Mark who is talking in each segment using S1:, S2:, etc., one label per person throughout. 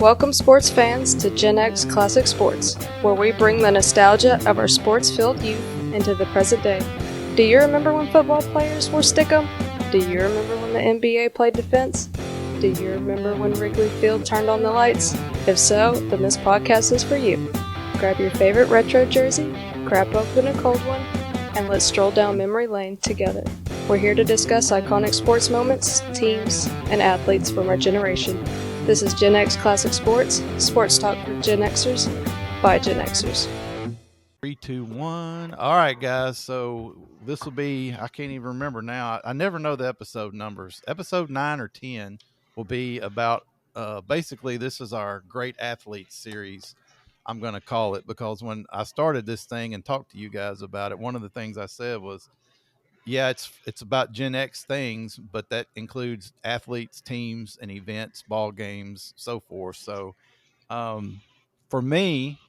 S1: Welcome sports fans to GenX Classic Sports, where we bring the nostalgia of our sports-filled youth into the present day. Do you remember when football players wore stickum? Do you remember when the NBA played defense? Do you remember when Wrigley Field turned on the lights? If so, then this podcast is for you. Grab your favorite retro jersey, crack open a cold one, and let's stroll down memory lane together. We're here to discuss iconic sports moments, teams, and athletes from our generation. This is GenX Classic Sports, sports talk for Gen Xers by Gen Xers.
S2: 3, 2, 1. All right, guys. So this will be, I can't even remember now. I never know the episode numbers. Episode 9 or 10 will be about, basically, this is our great athletes series, I'm going to call it, because when I started this thing and talked to you guys about it, one of the things I said was, yeah, it's about Gen X things, but that includes athletes, teams, and events, ball games, so forth. So for me,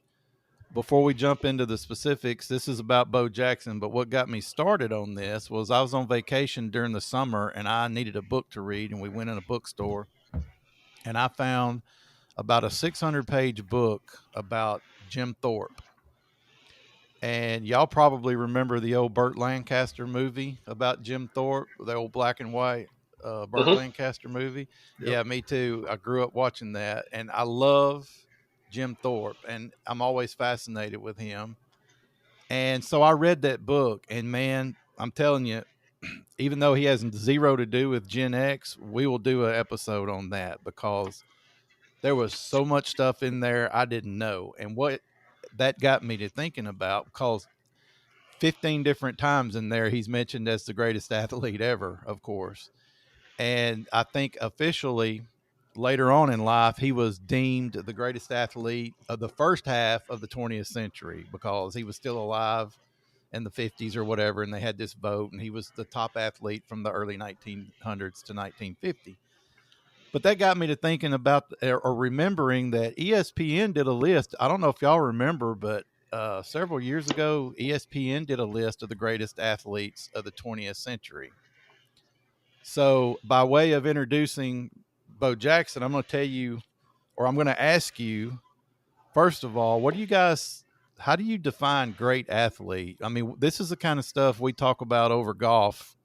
S2: before we jump into the specifics, this is about BoJackson, but what got me started on this was I was on vacation during the summer and I needed a book to read, and we went in a bookstore and I found about a 600-page book about Jim Thorpe. And y'all probably remember the old Burt Lancaster movie about Jim Thorpe, the old black and white Burt Lancaster movie. Yep. Yeah, me too. I grew up watching that, and I love Jim Thorpe, and I'm always fascinated with him. And so I read that book, and man, I'm telling you, even though he has zero to do with Gen X, we will do an episode on that because there was so much stuff in there I didn't know. And what that got me to thinking about, because 15 different times in there he's mentioned as the greatest athlete ever, of course. And I think officially later on in life, he was deemed the greatest athlete of the first half of the 20th century because he was still alive in the 50s or whatever, and they had this vote, and he was the top athlete from the early 1900s to 1950. But that got me to thinking about or remembering that ESPN did a list. I don't know if y'all remember, but several years ago, ESPN did a list of the greatest athletes of the 20th century. So by way of introducing BoJackson, I'm going to tell you, or I'm going to ask you, first of all, how do you define great athlete? I mean, this is the kind of stuff we talk about over golf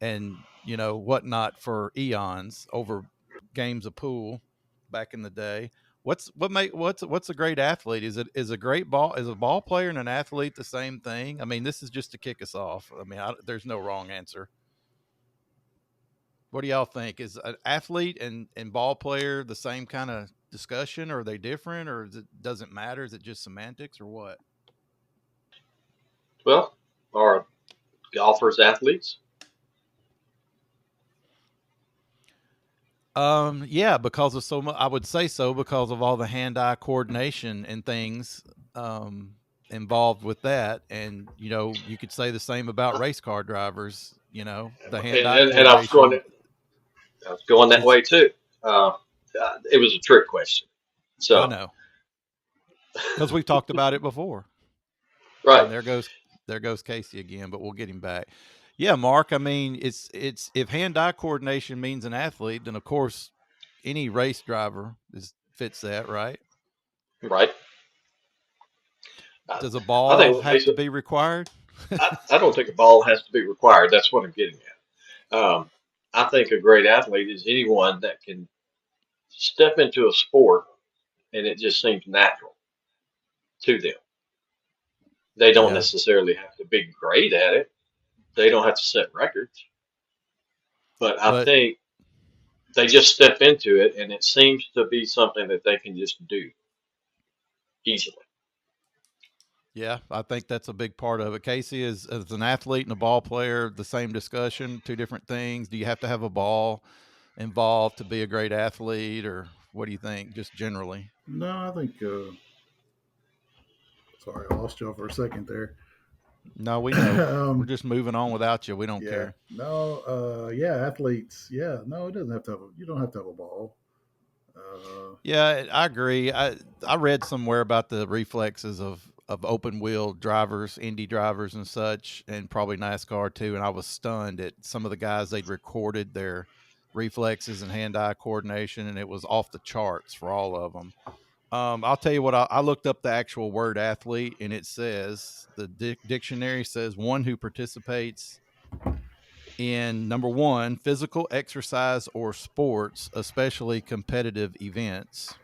S2: and, whatnot for eons, over games of pool back in the day. What's a great athlete? Is a ball player and an athlete the same thing? I mean, this is just to kick us off. I mean, there's no wrong answer. What do y'all think? Is an athlete and ball player the same kind of discussion, or are they different, or doesn't matter? Is it just semantics, or what?
S3: Well, are golfers athletes?
S2: Yeah, because of so much. I would say so because of all the hand-eye coordination and things involved with that, and you could say the same about race car drivers. The hand-eye coordination.
S3: And I was going that way too. It was a trick question. So
S2: I know because we've talked about it before.
S3: Right.
S2: And there goes Casey again, but we'll get him back. Yeah, Mark. I mean, it's if hand-eye coordination means an athlete, then of course any race driver fits that, right?
S3: Right.
S2: Does a ball have to be required?
S3: I don't think a ball has to be required. That's what I'm getting at. I think a great athlete is anyone that can step into a sport and it just seems natural to them. They don't necessarily have to be great at it. They don't have to set records. But I think they just step into it, and it seems to be something that they can just do easily.
S2: Yeah, I think that's a big part of it. Casey, is as an athlete and a ball player, the same discussion, two different things. Do you have to have a ball involved to be a great athlete, or what do you think, just generally?
S4: No, I think sorry, I lost you for a second there.
S2: No, we know. We're just moving on without you. We don't care.
S4: No, athletes. Yeah, no, it doesn't have to have. You don't have to have a ball.
S2: Yeah, I agree. I read somewhere about the reflexes of open wheel drivers, Indy drivers, and such, and probably NASCAR too. And I was stunned at some of the guys they'd recorded their reflexes and hand-eye coordination, and it was off the charts for all of them. I'll tell you what, I looked up the actual word athlete, and it says, the dictionary says, one who participates in, number one, physical exercise or sports, especially competitive events.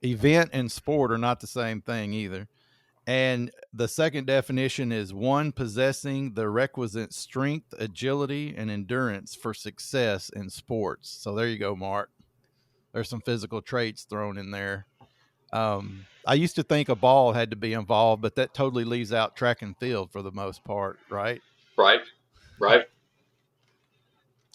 S2: Event and sport are not the same thing either. And the second definition is one possessing the requisite strength, agility, and endurance for success in sports. So there you go, Mark. There's some physical traits thrown in there. I used to think a ball had to be involved, but that totally leaves out track and field for the most part, right?
S3: Right. Right.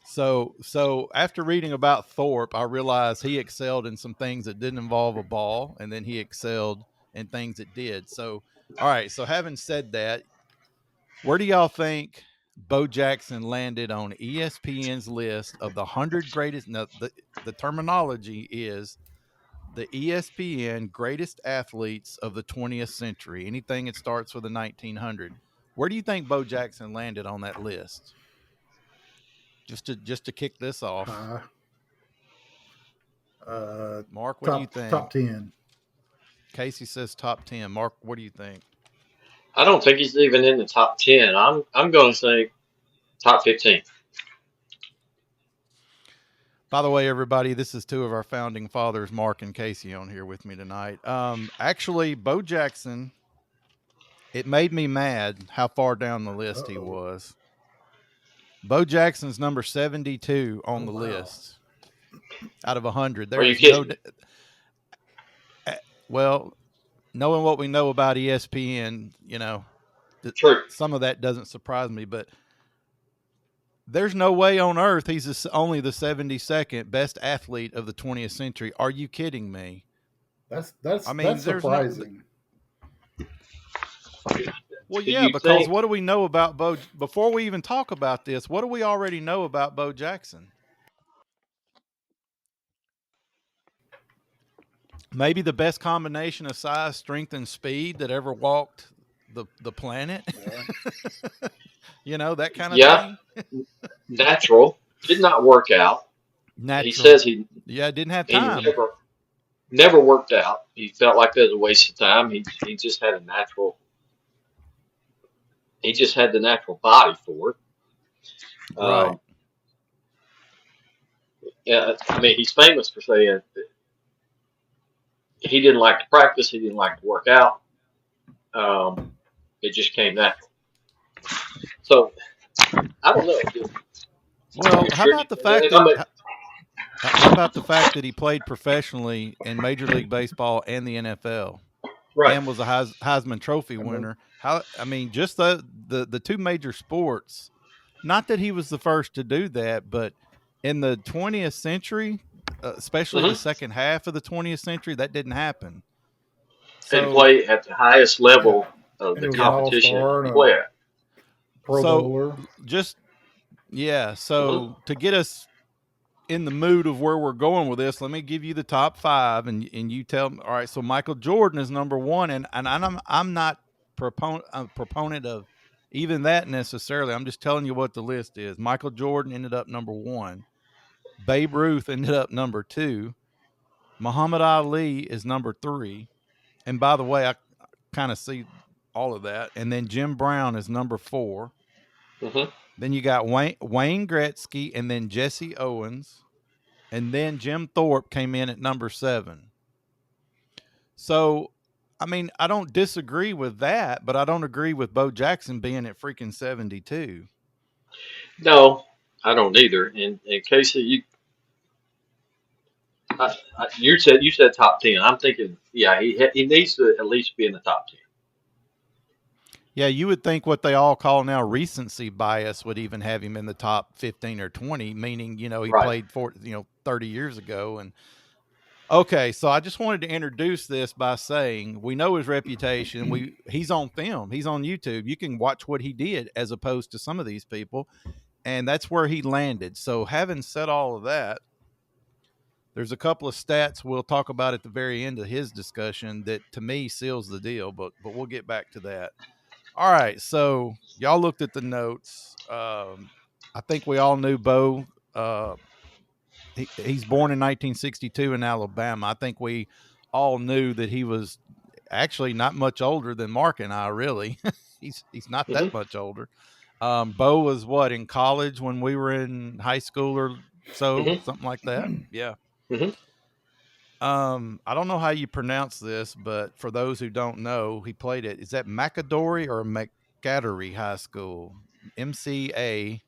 S2: So after reading about Thorpe, I realized he excelled in some things that didn't involve a ball, and then he excelled in things that did. So, all right. So having said that, where do y'all think BoJackson landed on ESPN's list of the 100 greatest? No, the terminology is the ESPN greatest athletes of the 20th century. Anything that starts with a 1900. Where do you think BoJackson landed on that list? Just to kick this off. Mark, what do you think?
S4: Top 10.
S2: Casey says top 10. Mark, what do you think?
S3: I don't think he's even in the top 10. I'm going to say top 15.
S2: By the way, everybody, this is two of our founding fathers, Mark and Casey, on here with me tonight. Actually, BoJackson, it made me mad how far down the list he was. BoJackson's number 72 on the list out of 100.
S3: Are you kidding?
S2: Well, knowing what we know about ESPN, you know,
S3: True.
S2: Some of that doesn't surprise me, but there's no way on earth he's only the 72nd best athlete of the 20th century. Are you kidding me?
S4: That's surprising.
S2: Well, yeah, because what do we know about Bo? Before we even talk about this, what do we already know about BoJackson? Maybe the best combination of size, strength, and speed that ever walked the planet. Yeah. You know, that kind of thing.
S3: Natural. Did not work out.
S2: Natural.
S3: He says he
S2: didn't have time.
S3: He never worked out. He felt like that was a waste of time. He just had a natural. He just had the natural body for it.
S2: Right.
S3: Yeah, I mean, he's famous for saying that he didn't like to practice. He didn't like to work out. It just came natural. So, I don't know.
S2: Well, how about the fact that he played professionally in Major League Baseball and the NFL,
S3: right,
S2: and was a Heisman Trophy winner? Just the two major sports. Not that he was the first to do that, but in the 20th century, especially the second half of the 20th century, that didn't happen.
S3: And play at the highest level of the competition to play at.
S4: Pro Bowler.
S2: So to get us in the mood of where we're going with this, let me give you the top 5, and you tell me. All right, so Michael Jordan is number 1, and I'm not a proponent of even that necessarily. I'm just telling you what the list is. Michael Jordan ended up number 1. Babe Ruth ended up number 2. Muhammad Ali is number 3. And by the way, I kind of see all of that. And then Jim Brown is number 4.
S3: Mm-hmm.
S2: Then you got Wayne Gretzky, and then Jesse Owens. And then Jim Thorpe came in at number 7. So, I mean, I don't disagree with that, but I don't agree with BoJackson being at freaking 72.
S3: No, I don't either. And Casey, you said top 10. I'm thinking, yeah, he needs to at least be in the top 10.
S2: Yeah, you would think what they all call now recency bias would even have him in the top 15 or 20, meaning, he played 30 years ago. And okay, so I just wanted to introduce this by saying we know his reputation. He's on film. He's on YouTube. You can watch what he did as opposed to some of these people, and that's where he landed. So having said all of that, there's a couple of stats we'll talk about at the very end of his discussion that to me seals the deal, but we'll get back to that. All right, so y'all looked at the notes. I I think we all knew Bo. He's born in 1962 in Alabama. I think we all knew that he was actually not much older than Mark and I. Really, he's not that much older. Bo was what, in college when we were in high school or so, something like that. Yeah. I don't know how you pronounce this, but for those who don't know, he played at, is that McAdory or McAdory High School? McAdory,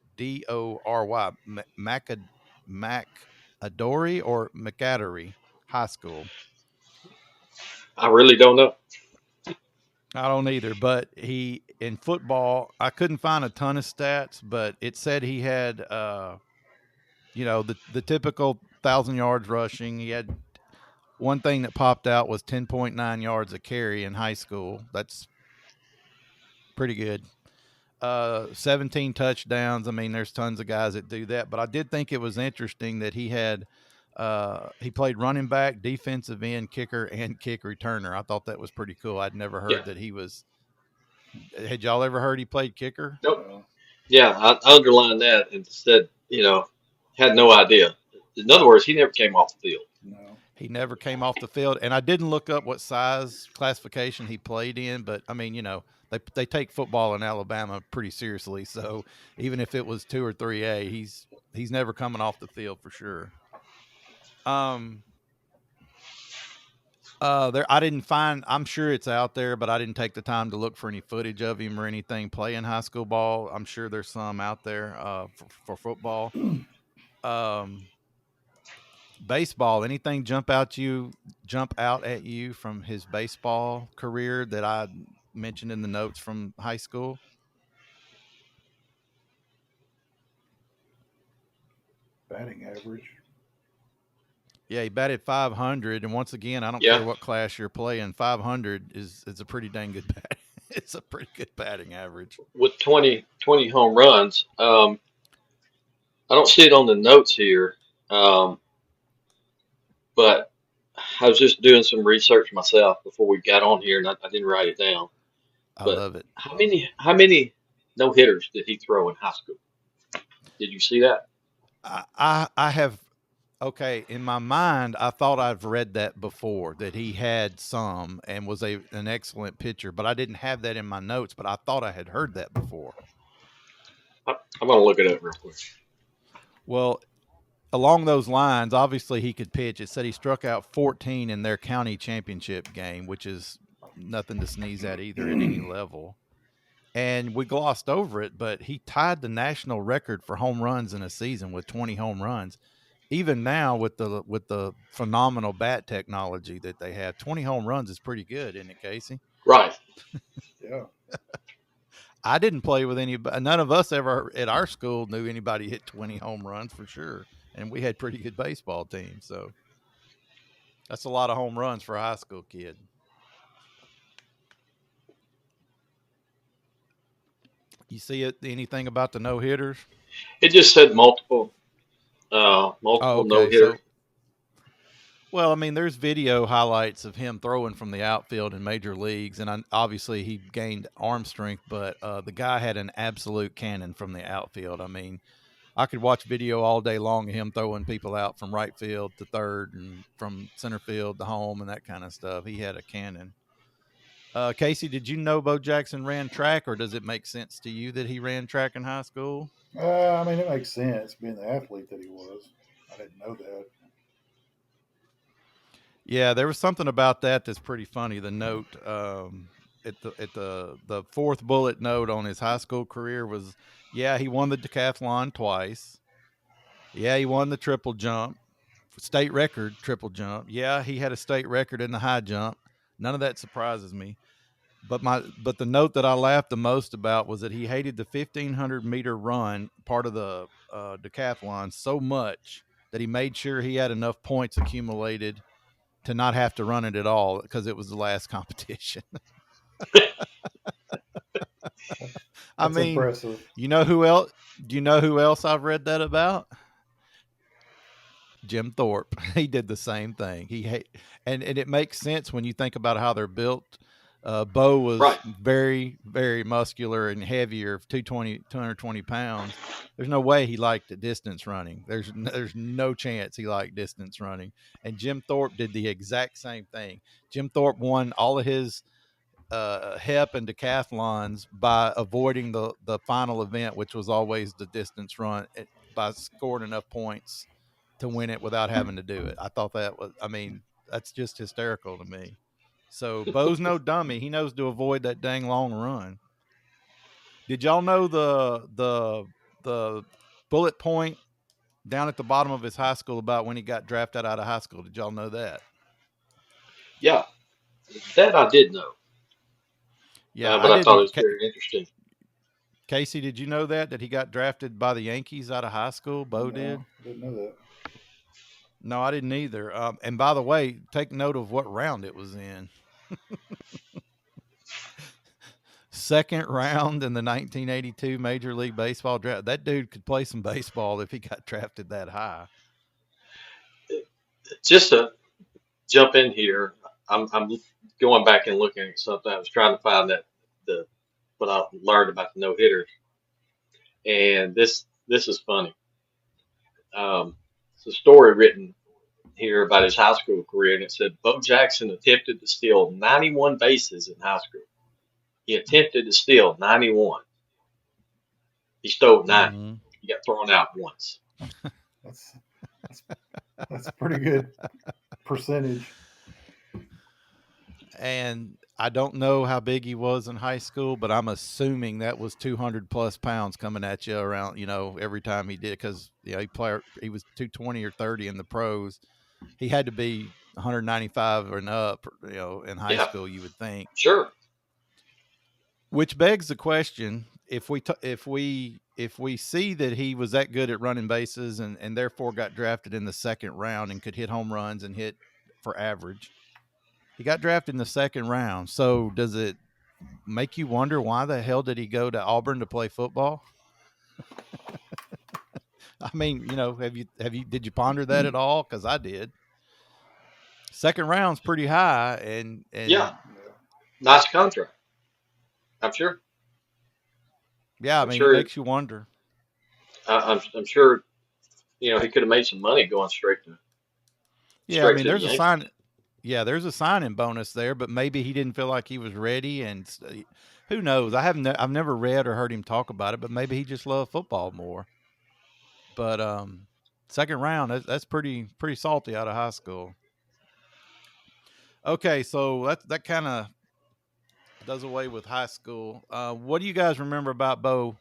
S2: McAdory or McAdory High School.
S3: I really don't know.
S2: I don't either, but he, in football, I couldn't find a ton of stats, but it said he had, the typical 1,000 yards rushing. He had one thing that popped out was 10.9 yards a carry in high school. That's pretty good. 17 touchdowns. I mean, there's tons of guys that do that, but I did think it was interesting that he played running back, defensive end, kicker, and kick returner. I thought that was pretty cool. I'd never heard that he was. Had y'all ever heard he played kicker?
S3: Nope. Yeah, I underlined that and said, had no idea. In other words, he never came off the field.
S4: No.
S2: He never came off the field, and I didn't look up what size classification he played in, but I mean, they take football in Alabama pretty seriously. So even if it was 2 or 3A, he's never coming off the field for sure. I didn't find. I'm sure it's out there, but I didn't take the time to look for any footage of him or anything playing high school ball. I'm sure there's some out there for football. Baseball, anything jump out at you from his baseball career that I mentioned in the notes from high school?
S4: Batting average.
S2: Yeah, he batted 500, and once again, I don't care what class you're playing, 500 is a pretty dang good bat. It's a pretty good batting average.
S3: With 20 home runs, I don't see it on the notes here, but I was just doing some research myself before we got on here, and I didn't write it down.
S2: I love it.
S3: How many no hitters did he throw in high school? Did you see that?
S2: I have. Okay, in my mind, I thought I've read that before, that he had some and was an excellent pitcher, but I didn't have that in my notes. But I thought I had heard that before.
S3: I'm going to look it up real quick.
S2: Well, along those lines, obviously he could pitch. It said he struck out 14 in their county championship game, which is nothing to sneeze at either at any level. And we glossed over it, but he tied the national record for home runs in a season with 20 home runs. Even now with the phenomenal bat technology that they have, 20 home runs is pretty good, isn't it, Casey?
S3: Right.
S4: Yeah.
S2: I didn't play with anybody. None of us ever at our school knew anybody hit 20 home runs for sure. And we had pretty good baseball teams. So that's a lot of home runs for a high school kid. You see anything about the no hitters?
S3: It just said multiple no hitters.
S2: Well, I mean, there's video highlights of him throwing from the outfield in major leagues, and obviously he gained arm strength, but the guy had an absolute cannon from the outfield. I mean, I could watch video all day long of him throwing people out from right field to third and from center field to home and that kind of stuff. He had a cannon. Casey, did you know BoJackson ran track, or does it make sense to you that he ran track in high school?
S4: I mean, it makes sense being the athlete that he was. I didn't know that.
S2: Yeah, there was something about that that's pretty funny. The note at the fourth bullet note on his high school career was, he won the decathlon twice. Yeah, he won the triple jump, state record triple jump. Yeah, he had a state record in the high jump. None of that surprises me. But the note that I laughed the most about was that he hated the 1,500 meter run, part of the decathlon, so much that he made sure he had enough points accumulated to not have to run it at all because it was the last competition. I mean, impressive. You know who else? Do you know who else I've read that about? Jim Thorpe. He did the same thing. And it makes sense when you think about how they're built. Bo was
S3: Right.
S2: very, very muscular and heavier, 220 pounds. There's no way he liked the distance running. There's no chance he liked distance running. And Jim Thorpe did the exact same thing. Jim Thorpe won all of his HEP and decathlons by avoiding the final event, which was always the distance run, by scoring enough points to win it without having to do it. I thought that was, I mean, that's just hysterical to me. So Bo's no dummy. He knows to avoid that dang long run. Did y'all know the bullet point down at the bottom of his high school about when he got drafted out of high school? Did y'all know that?
S3: Yeah, that I did know,
S2: Yeah, I
S3: but I thought it
S2: didn't.
S3: was very interesting.
S2: Casey, did you know that he got drafted by the Yankees out of high school? Bo
S4: No,
S2: did.
S4: didn't know that.
S2: No, I didn't either. And by the way, take note of what round it was in. Second round in the 1982 Major League Baseball draft. That dude could play some baseball if he got drafted that high.
S3: Just to jump in here, I'm going back and looking at something. I was trying to find that the what I learned about the no hitters, and this is funny. It's a story written here about his high school career, and it said BoJackson attempted to steal 91 bases in high school. He attempted to steal 91. He stole 90.
S2: Mm-hmm.
S3: He got thrown out once.
S4: That's that's, that's pretty good percentage.
S2: And I don't know how big he was in high school, but I'm assuming that was 200 plus pounds coming at you around, every time he did. Because, he was 220 or 30 in the pros. He had to be 195 and up, in high
S3: Yeah,
S2: school, you would think.
S3: sure.
S2: Which begs the question: if we see that he was that good at running bases and therefore got drafted in the second round and could hit home runs and hit for average, he got drafted in the second round. So does it make you wonder why the hell did he go to Auburn to play football? I mean, did you ponder that at all? Because I did. Second round's pretty high, and
S3: Yeah, nice contract. I'm sure.
S2: yeah, I
S3: I'm
S2: mean, it
S3: sure.
S2: makes you wonder.
S3: I'm sure. He could have made some money going straight to
S2: Yeah, I mean,
S3: the
S2: there's a
S3: Yankees.
S2: sign. Yeah, there's a signing bonus there, but maybe he didn't feel like he was ready, and who knows? I've never read or heard him talk about it, but maybe he just loved football more. But second round, that's pretty salty out of high school. Okay, so that kind of does away with high school. What do you guys remember about Bo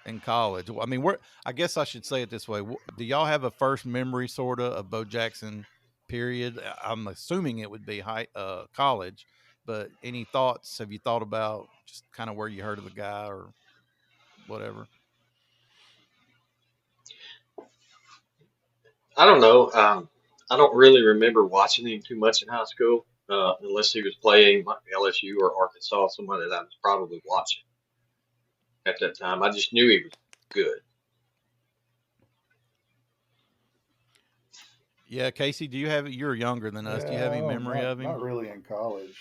S2: in college? I mean, I guess I should say it this way. Do y'all have a first memory sort of BoJackson period? I'm assuming it would be college, but any thoughts? Have you thought about just kind of where you heard of the guy or whatever?
S3: I don't know. I don't really remember watching him too much in high school, unless he was playing like LSU or Arkansas, somebody that I was probably watching at that time. I just knew he was good.
S2: Yeah, Casey, you're younger than us. Do you have any
S4: Yeah,
S2: memory of him?
S4: not really in college.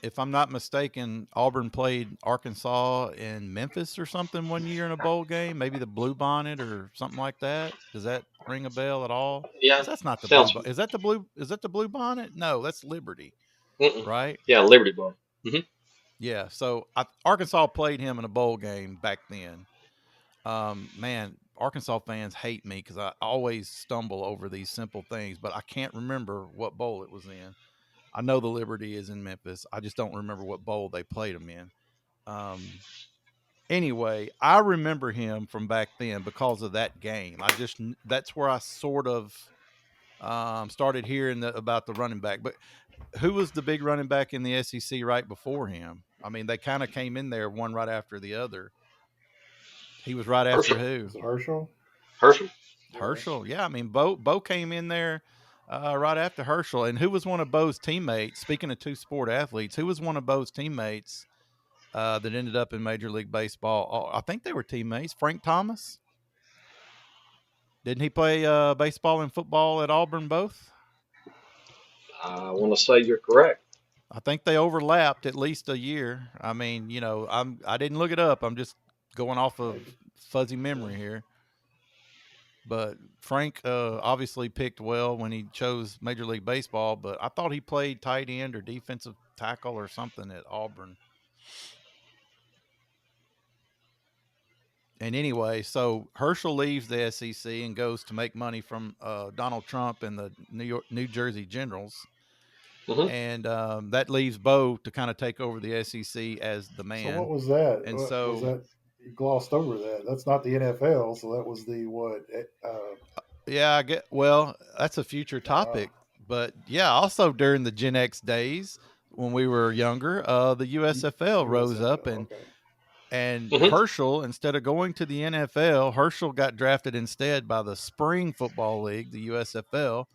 S2: If I'm not mistaken, Auburn played Arkansas in Memphis or something one year in a bowl game, maybe the Blue Bonnet or something like that. Does that ring a bell at all?
S3: Yeah,
S2: Because that's not the Blue
S3: sounds.
S2: Bonnet. Is that the Blue? Is that the Blue Bonnet? No, that's Liberty,
S3: Mm-mm.
S2: right?
S3: Yeah, Liberty Bowl. Hmm.
S2: Yeah. So Arkansas played him in a bowl game back then. Man, Arkansas fans hate me because I always stumble over these simple things, but I can't remember what bowl it was in. I know the Liberty is in Memphis. I just don't remember what bowl they played them in. Anyway, I remember him from back then because of that game. That's where I sort of started hearing about the running back. But who was the big running back in the SEC right before him? I mean, they kind of came in there one right after the other. He was right after
S3: Herschel.
S2: who?
S4: Is it Herschel?
S3: Herschel.
S2: Herschel. Yeah, I mean, Bo came in there right after Herschel. And who was one of Bo's teammates? Speaking of two sport athletes, who was one of Bo's teammates that ended up in Major League Baseball? Oh, I think they were teammates. Frank Thomas. Didn't he play baseball and football at Auburn both?
S3: I want to say you're correct.
S2: I think they overlapped at least a year. I mean, I didn't look it up. I'm just going off of fuzzy memory here. But Frank obviously picked well when he chose Major League Baseball, but I thought he played tight end or defensive tackle or something at Auburn. And anyway, so Herschel leaves the SEC and goes to make money from Donald Trump and the New Jersey Generals.
S3: Mm-hmm.
S2: And that leaves Bo to kind of take over the SEC as the man.
S4: So what was that?
S2: And
S4: what
S2: so
S4: was that? You glossed over that. That's not the NFL. So that was the what?
S2: Yeah, well, that's a future topic. But yeah, also during the Gen X days when we were younger, the USFL rose up and
S3: Mm-hmm.
S2: Herschel, instead of going to the NFL, Herschel got drafted instead by the Spring Football League, the USFL,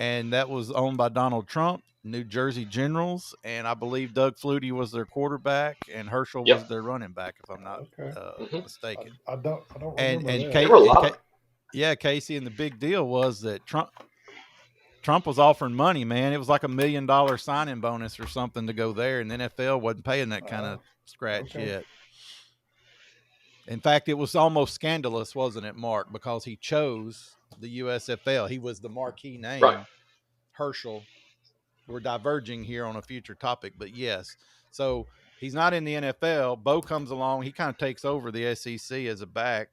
S2: and that was owned by Donald Trump, New Jersey Generals, and I believe Doug Flutie was their quarterback, and Herschel was their running back, if I'm not mistaken.
S4: I don't remember
S2: and
S4: that.
S3: There were a lot.
S2: Yeah, Casey, and the big deal was that Trump was offering money, man. It was like $1 million signing bonus or something to go there, and the NFL wasn't paying that kind of scratch yet. In fact, it was almost scandalous, wasn't it, Mark? Because he chose the USFL. He was the marquee name.
S3: Right.
S2: Herschel. We're diverging here on a future topic, but yes. So he's not in the NFL. Bo comes along. He kind of takes over the SEC as a back.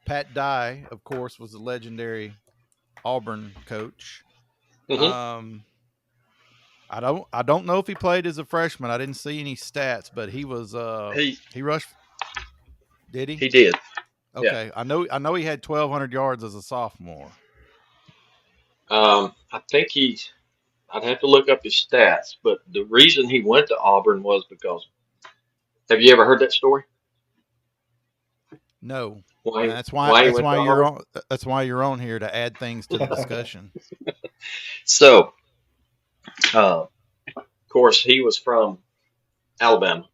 S2: Pat Dye, of course, was the legendary Auburn coach.
S3: Mm-hmm.
S2: I don't know if he played as a freshman. I didn't see any stats, but he was he rushed. Did he?
S3: He did.
S2: Okay, yeah. I know he had 1,200 yards as a sophomore.
S3: I think I'd have to look up his stats, but the reason he went to Auburn was because. Have you ever heard that story?
S2: No.
S3: Why
S2: That's why you're on here, to add things to the discussion.
S3: So, of course, he was from Alabama.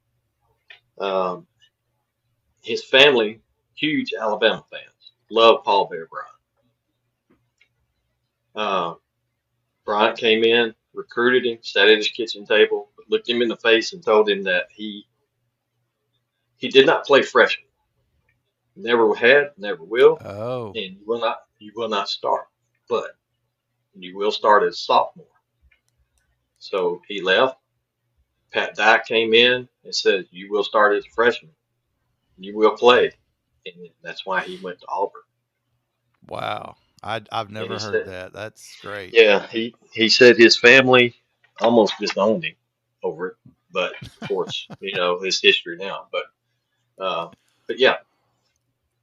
S3: His family, huge Alabama fans, love Paul Bear Bryant. Bryant came in, recruited him, sat at his kitchen table, looked him in the face, and told him that he did not play freshman. Never had, never will.
S2: Oh.
S3: And you will not start, but you will start as a sophomore. So he left. Pat Dye came in and said, you will start as a freshman. You will play. And that's why he went to Auburn.
S2: Wow. I've never heard that. That's great.
S3: Yeah, he said his family almost disowned him over it. But of course, it's history now. But yeah,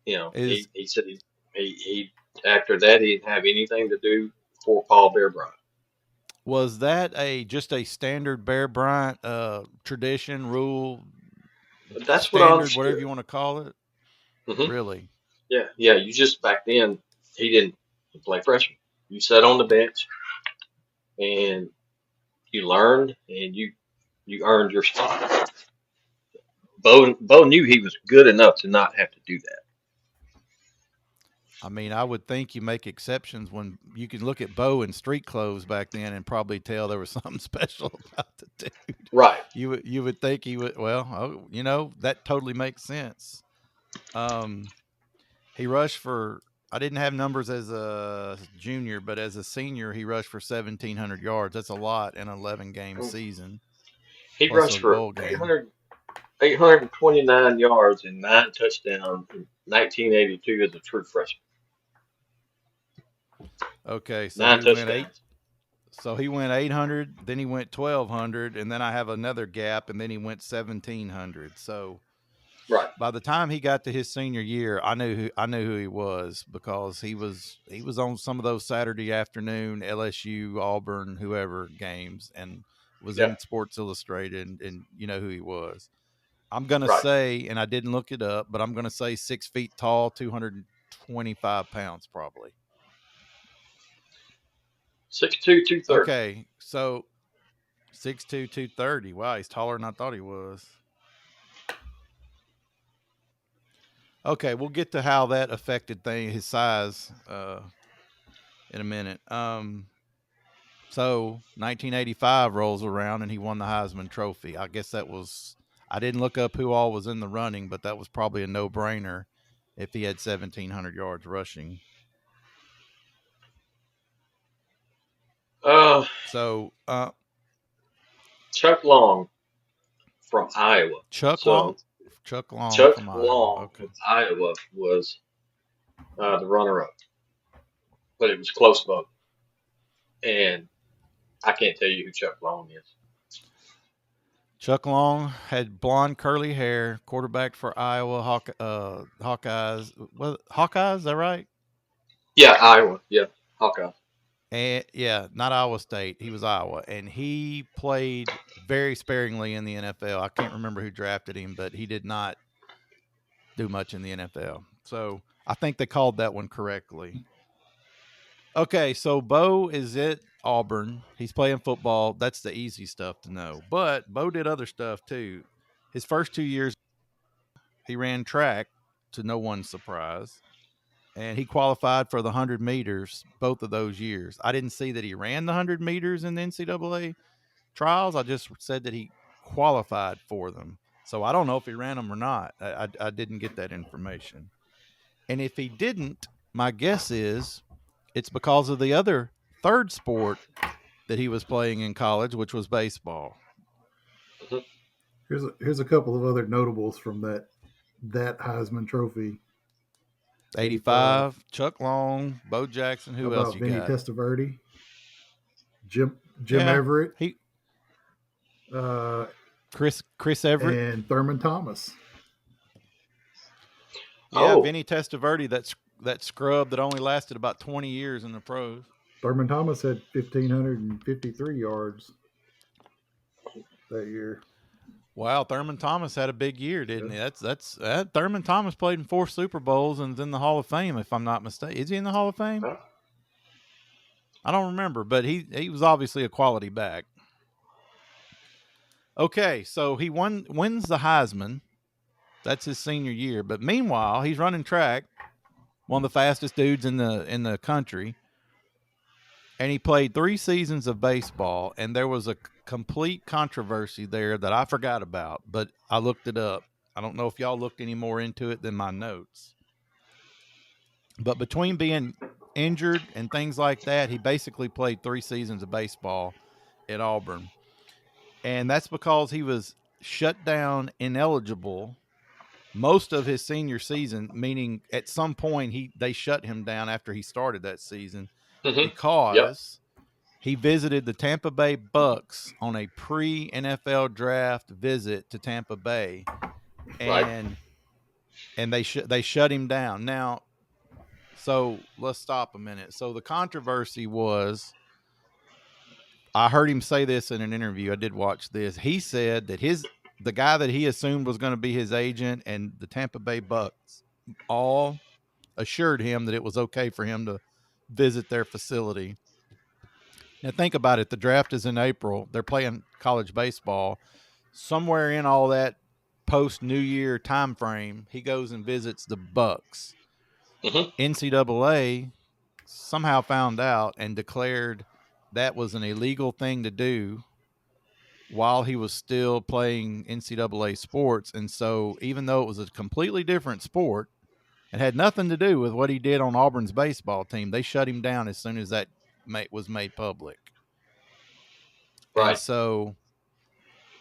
S3: he said he after that he didn't have anything to do for Paul Bear Bryant.
S2: Was that just a standard Bear Bryant tradition, rule?
S3: That's
S2: standard,
S3: what I understood.
S2: whatever you want to call it.
S3: Mm-hmm.
S2: Really?
S3: Yeah. You just back then he didn't play freshman. You sat on the bench and you learned and you earned your spot. Bo knew he was good enough to not have to do that.
S2: I mean, I would think you make exceptions when you can look at Bo in street clothes back then and probably tell there was something special about the dude.
S3: Right.
S2: You would think he would. Well, that totally makes sense. He rushed for. I didn't have numbers as a junior, but as a senior, he rushed for 1,700 yards. That's a lot in an 11-game season.
S3: He rushed for 829 yards and 9 touchdowns in 1982 as a true freshman.
S2: Okay, so
S3: 9 touchdowns.
S2: He went 800, then he went 1,200, and then I have another gap, and then he went 1,700. So,
S3: right.
S2: By the time he got to his senior year, I knew who he was, because he was on some of those Saturday afternoon LSU, Auburn, whoever games, and was in Sports Illustrated, and you know who he was. I'm gonna say, and I didn't look it up, but I'm gonna say 6 feet tall, 225 pounds, probably.
S3: 6'2", 230.
S2: Okay, so 6'2", 230. Wow, he's taller than I thought he was. Okay, we'll get to how that affected his size in a minute. So 1985 rolls around and he won the Heisman Trophy. I guess that was, I didn't look up who all was in the running, but that was probably a no-brainer if he had 1,700 yards rushing. So
S3: Chuck Long from Iowa.
S2: Chuck
S3: So
S2: Long
S3: Chuck
S2: from Iowa.
S3: Long
S2: Okay.
S3: from Iowa was the runner-up, but it was close vote. And I can't tell you who Chuck Long is.
S2: Chuck Long had blonde curly hair, quarterback for Iowa Hawkeyes. Was Hawkeyes, is that right?
S3: Yeah, Iowa. Yeah, Hawkeye.
S2: And yeah, not Iowa State. He was Iowa, and he played very sparingly in the NFL. I can't remember who drafted him, but he did not do much in the NFL. So I think they called that one correctly. Okay, so Bo is at Auburn. He's playing football. That's the easy stuff to know. But Bo did other stuff too. His first 2 years, he ran track to no one's surprise. And he qualified for the 100 meters both of those years. I didn't see that he ran the 100 meters in the NCAA trials. I just said that he qualified for them. So I don't know if he ran them or not. I didn't get that information. And if he didn't, my guess is it's because of the other third sport that he was playing in college, which was baseball.
S4: Here's a couple of other notables from that Heisman Trophy.
S2: 85, Chuck Long, BoJackson. Who else you
S4: Vinny
S2: got?
S4: Testaverde, Jim Everett,
S2: Chris Everett,
S4: and Thurman Thomas.
S2: Yeah, Vinny Testaverde, that scrub that only lasted about 20 years in the pros.
S4: Thurman Thomas had 1,553 yards that year.
S2: Wow, Thurman Thomas had a big year, didn't he? That's Thurman Thomas played in 4 Super Bowls and is in the Hall of Fame, if I'm not mistaken. Is he in the Hall of Fame? I don't remember, but he was obviously a quality back. Okay, so he wins the Heisman. That's his senior year. But meanwhile, he's running track, one of the fastest dudes in the country. And he played 3 seasons of baseball, and there was a complete controversy there that I forgot about, but I looked it up. I don't know if y'all looked any more into it than my notes. But between being injured and things like that, he basically played 3 seasons of baseball at Auburn. And that's because he was shut down ineligible most of his senior season, meaning at some point they shut him down after he started that season because he visited the Tampa Bay Bucks on a pre-NFL draft visit to Tampa Bay, and they shut him down. Now, so let's stop a minute. So the controversy was, I heard him say this in an interview. I did watch this. He said that the guy that he assumed was going to be his agent and the Tampa Bay Bucks all assured him that it was okay for him to visit their facility. Now, think about it. The draft is in April. They're playing college baseball. Somewhere in all that post-New Year time frame, he goes and visits the Bucks. NCAA somehow found out and declared that was an illegal thing to do while he was still playing NCAA sports. And so even though it was a completely different sport, it had nothing to do with what he did on Auburn's baseball team, they shut him down as soon as that was made public. Right. And so,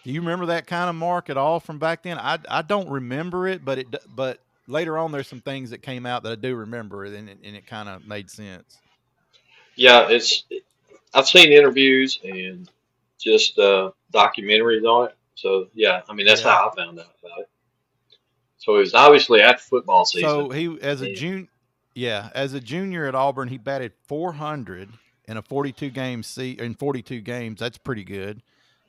S2: do you remember that kind of mark at all from back then? I don't remember it, but later on there's some things that came out that I do remember, and it kind of made sense.
S3: Yeah, I've seen interviews and just documentaries on it. So yeah, I mean that's how I found out about it. So it was obviously after football season.
S2: So he as a junior at Auburn, he batted .400 in a 42 games. That's pretty good.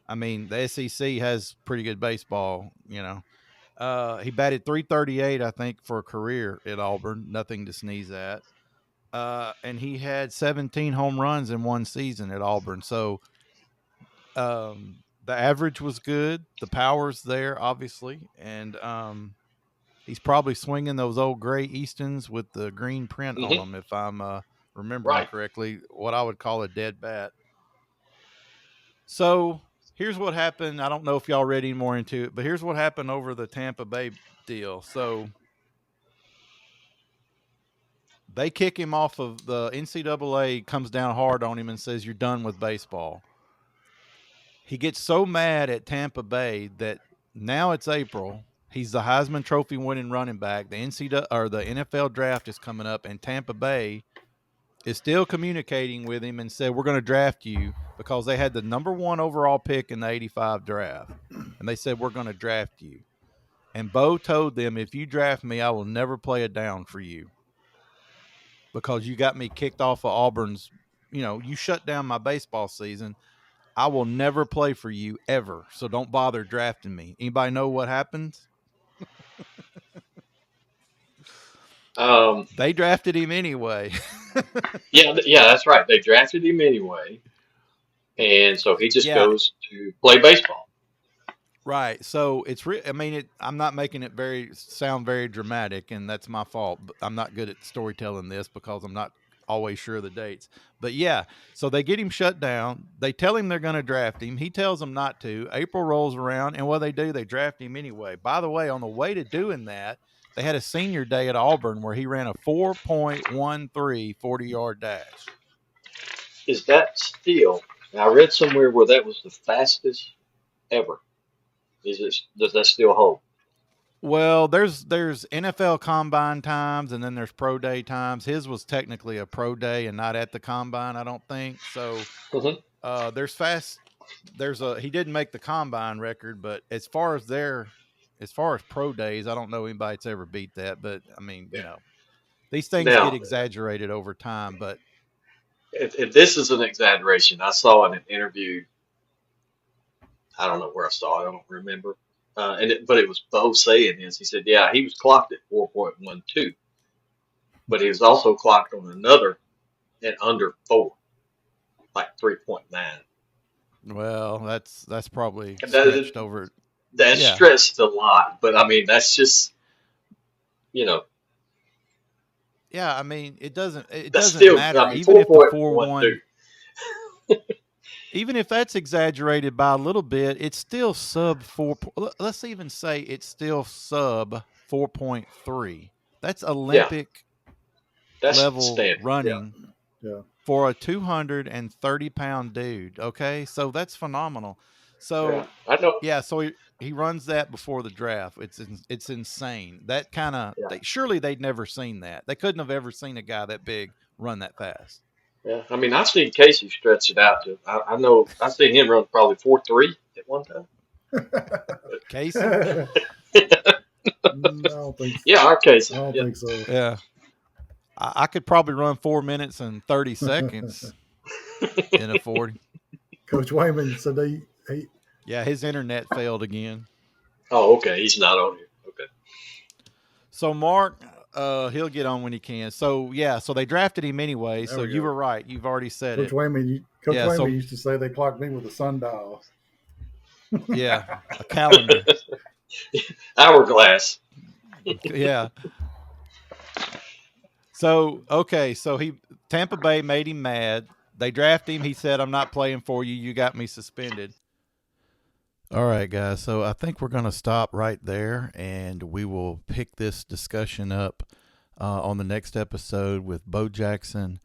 S2: I mean, the SEC has pretty good baseball, you know. He batted .338, I think, for a career at Auburn. Nothing to sneeze at. And he had 17 home runs in one season at Auburn. So the average was good. The power's there, obviously. And he's probably swinging those old gray Eastons with the green print on them, if I'm remembering correctly, what I would call a dead bat. So here's what happened. I don't know if y'all read any more into it, but here's what happened over the Tampa Bay deal. So they kick him off of the NCAA, comes down hard on him and says, you're done with baseball. He gets so mad at Tampa Bay that now it's April. He's the Heisman Trophy winning running back. The NFL draft is coming up, and Tampa Bay is still communicating with him and said, we're going to draft you, because they had the number 1 overall pick in the 85 draft. And they said, we're going to draft you. And Bo told them, if you draft me, I will never play a down for you, because you got me kicked off of Auburn's, you shut down my baseball season. I will never play for you ever. So don't bother drafting me. Anybody know what happens? They drafted him anyway.
S3: Yeah, that's right. They drafted him anyway. And so he just goes to play baseball.
S2: Right. So it's I'm not making it sound very dramatic, and that's my fault. I'm not good at storytelling this because I'm not always sure of the dates. But yeah, so they get him shut down. They tell him they're going to draft him. He tells them not to. April rolls around, and what they do, they draft him anyway. By the way, on the way to doing that, they had a senior day at Auburn where he ran a 4.13 40-yard dash.
S3: Is that still? I read somewhere where that was the fastest ever. Does that still hold?
S2: Well, there's NFL combine times, and then there's pro day times. His was technically a pro day and not at the combine, I don't think. So he didn't make the combine record, but as far as pro days, I don't know anybody that's ever beat that. But I mean, these things get exaggerated over time. But
S3: if this is an exaggeration, I saw in an interview, I don't know where I saw it, I don't remember. But it was Bo saying this. He said, yeah, he was clocked at 4.12, but he was also clocked on another at under 4, like 3.9.
S2: Well, that's probably stretched over.
S3: That's stretched a lot, but I mean, that's just,
S2: Yeah, I mean, it doesn't
S3: still,
S2: matter.
S3: I mean,
S2: even if the
S3: 4.12.
S2: Even if that's exaggerated by a little bit, it's still sub 4. Let's even say it's still sub 4.3. That's Olympic level standard. Running for a 230-pound dude. Okay, so that's phenomenal. So
S3: I know.
S2: Yeah, so he runs that before the draft. It's insane. That kind of surely they'd never seen that. They couldn't have ever seen a guy that big run that fast.
S3: Yeah, I mean, I've seen Casey stretch it out to. I know I've seen him run probably 4.3 at one time.
S2: Casey?
S4: No, I don't think so.
S3: Yeah, our Casey.
S4: I don't think so.
S2: Yeah, I could probably run 4 minutes and 30 seconds in a 40.
S4: Coach Wayman said
S2: Yeah, his internet failed again.
S3: Oh, okay. He's not on here. Okay.
S2: So Mark. He'll get on when he can. So so they drafted him anyway. So you were right. You've already said
S4: Coach
S2: it.
S4: Wayman, Wayman used to say they clocked me with a sundial.
S2: Yeah, a calendar.
S3: Hourglass.
S2: Yeah. So Tampa Bay made him mad. They drafted him. He said, "I'm not playing for you. You got me suspended." All right, guys. So I think we're going to stop right there, and we will pick this discussion up on the next episode with BoJackson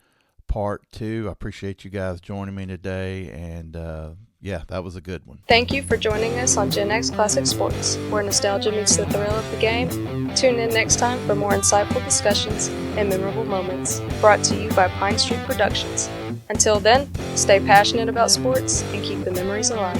S2: Part 2. I appreciate you guys joining me today, and that was a good one.
S1: Thank you for joining us on GenX Classic Sports, where nostalgia meets the thrill of the game. Tune in next time for more insightful discussions and memorable moments, brought to you by Pine Street Productions. Until then, stay passionate about sports and keep the memories alive.